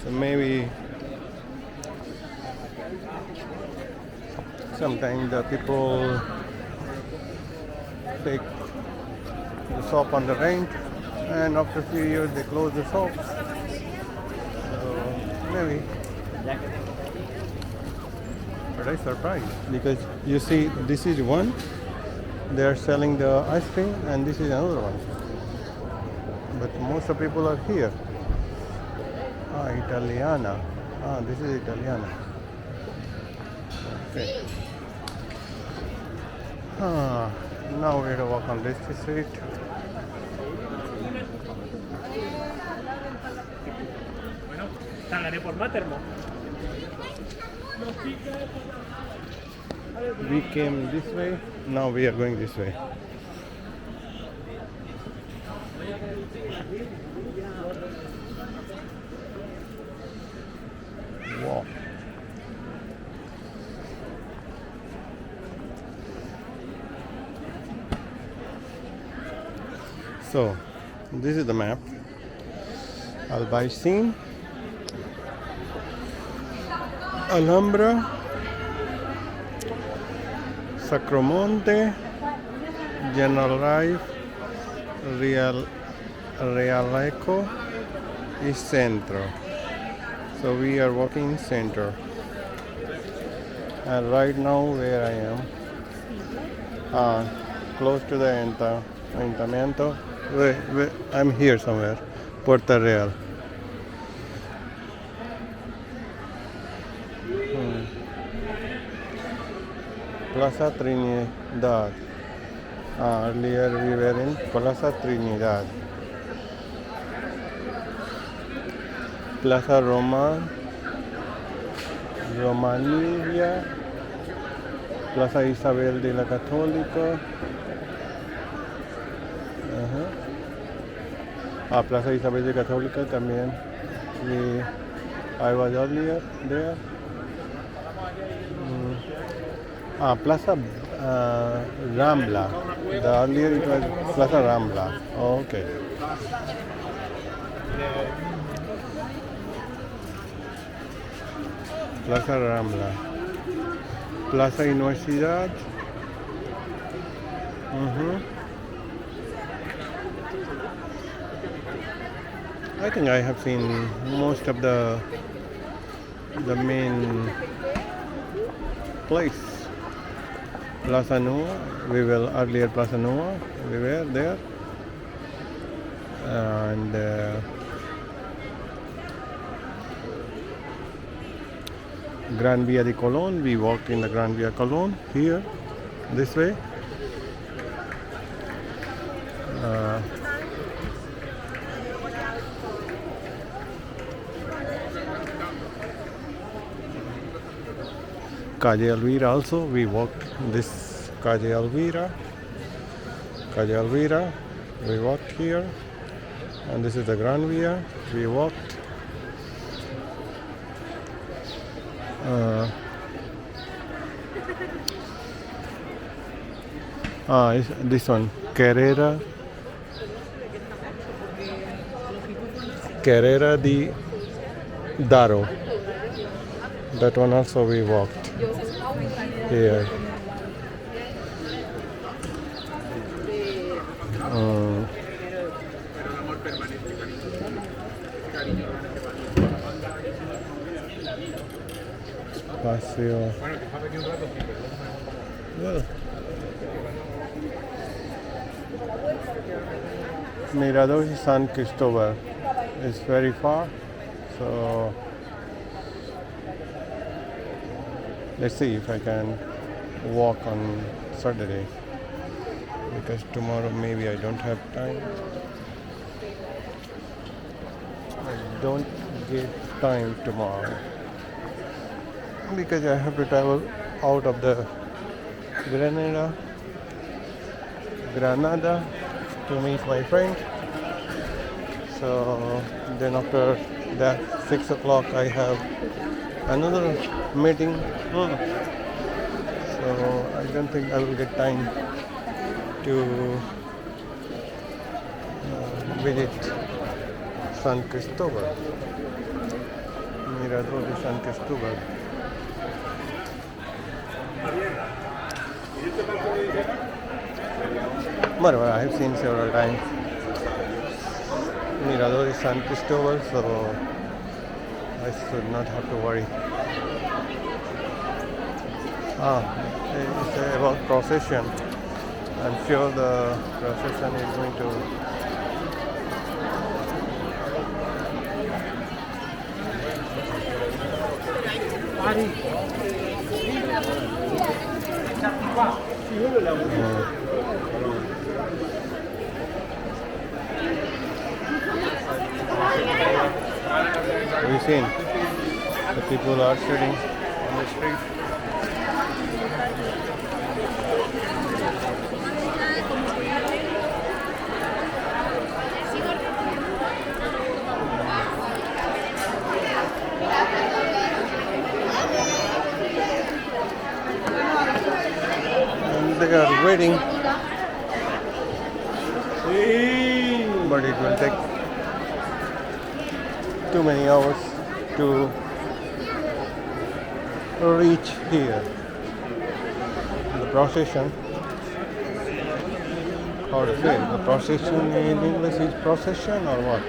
So maybe sometimes the people take the shop on the rent, and after a few years they close the shop. So maybe. But I surprised because you see, this is one. They are selling the ice cream, and this is another one. But most of the people are here. Italiana. This is Italiana. Okay. Now we have to walk on this street. We came this way, now we are going this way. Wow. So, this is the map. Albaicin, Alhambra, Sacromonte, General Rife, Realeco is Centro. So we are walking center. And right now where I am, close to the Ayuntamiento. I'm here somewhere, Puerto Real. Plaza Trinidad. Earlier we were in Plaza Trinidad. Plaza Romanilla. Plaza Isabel de la Católica. Plaza Isabel de la Católica también. I was earlier there. Plaza Rambla. Earlier it was Plaza Rambla. Okay. Plaza Rambla. Plaza Universidad. I think I have seen most of the main place. Plaza Nua, we were earlier Plaza Nua, we were there. And Gran Via de Colón, we walked in the Gran Via Colón here, this way. Calle Elvira also, we walked this Calle Elvira, we walked here, and this is the Gran Via, we walked. This one, Carrera di Daro. That one also we walked here. Paseo. Well, Mirador San Cristobal is very far, so let's see if I can walk on Saturday, because tomorrow maybe I don't have time. I don't get time tomorrow because I have to travel out of the Granada to meet my friend. So then after that 6 o'clock I have another meeting. So I don't think I will get time to visit San Cristobal. Mirador de San Cristóbal. But I have seen several times Mirador de San Cristóbal, so I should not have to worry. It's about procession. I'm sure the procession is going to we've seen the people are sitting on the street. They are waiting, but it will take too many hours to reach here. The procession, how to say, the procession in English is procession or what?